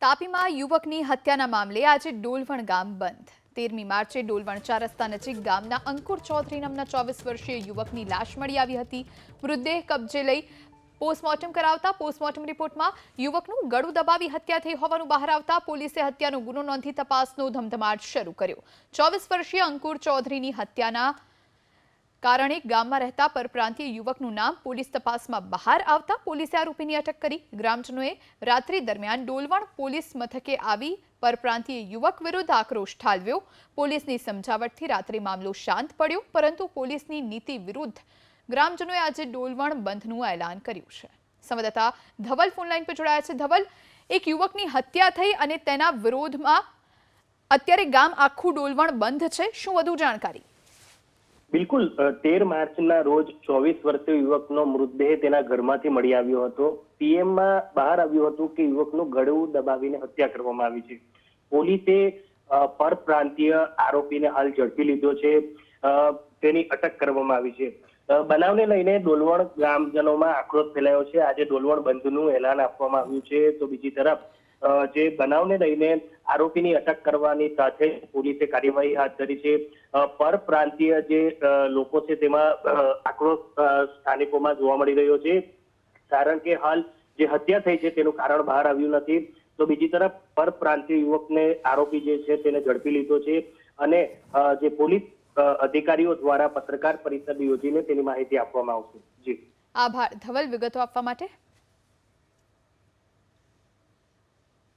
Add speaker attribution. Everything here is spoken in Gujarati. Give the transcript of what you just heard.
Speaker 1: તાપીમાં યુવકની હત્યાના મામલે આજે ડોલવણ ગામ બંધ। 13મી માર્ચે ડોલવણ 4 રસ્તા નજીક ગામના અંકુર ચૌધરી નામના 24 વર્ષીય યુવકની લાશ મળી આવી હતી। મૃતદેહ કબજે લઈ પોસ્ટમોર્ટમ કરાવતા પોસ્ટમોર્ટમ રિપોર્ટમાં યુવકનું ગળું દબાવી હત્યા થઈ હોવાનું બહાર આવતા પોલીસે હત્યાનો ગુનો નોંધી તપાસનો ધમધમાટ શરૂ કર્યો। 24 વર્ષીય અંકુર ચૌધરીની હત્યાના કારણે ગામમાં રહેતા પરપ્રાંતીય યુવકનું નામ પોલીસ તપાસમાં બહાર આવતા પોલીસે આરોપીની અટક કરી। ગ્રામજનોએ રાત્રિ દરમિયાન ડોલવણ પોલીસ મથકે આવી પરપ્રાંતીય યુવક વિરુદ્ધ આક્રોશ ઠાલવ્યો। પોલીસની સમજાવટથી રાત્રે મામલો શાંત પડ્યો, પરંતુ પોલીસની નીતિ વિરુદ્ધ ગ્રામજનોએ આજે ડોલવણ બંધનું એલાન કર્યું છે। સંવાદદાતા ધવલ ફોનલાઈન પર જોડાયા છે। ધવલ, એક યુવકની હત્યા થઈ અને તેના વિરોધમાં અત્યારે ગામ આખું ડોલવણ બંધ છે, શું વધુ જાણકારી?
Speaker 2: બિલકુલ 13 માર્ચના રોજ 24 વર્ષીય યુવકનો મૃતદેહ તેના ઘરમાંથી મળી આવ્યો હતો। પીએમમાં બહાર આવ્યું હતું કે યુવકનું ગળું દબાવીને હત્યા કરવામાં આવી છે। પોલીસે પરપ્રાંતીય આરોપીને હાલ ઝડપી લીધો છે, તેની અટક કરવામાં આવી છે। બનાવને લઈને ડોલવણ ગ્રામજનોમાં આક્રોશ ફેલાયો છે। આજે ડોલવણ બંધનું એલાન આપવામાં આવ્યું છે, તો બીજી તરફ જે બનાવને લઈને આરોપીની અટક કરવાની સાથે પોલીસે કાર્યવાહી હાથ ધરી છે। પરપ્રાંતીય જે લોકો છે તેમાં આક્રોશ સ્થાનિકોમાં જોવા મળી રહ્યો છે, કારણ કે હાલ જે હત્યા થઈ છે તેનું કારણ બહાર આવ્યું નથી। તો બીજી તરફ પરપ્રાંતીય યુવકને આરોપી જે છે તેને ઝડપી લીધો છે અને જે પોલીસ અધિકારીઓ દ્વારા પત્રકાર પરિષદ યોજીને તેની માહિતી આપવામાં આવશે। જી
Speaker 1: આભાર ધવલ વિગતો આપવા માટે।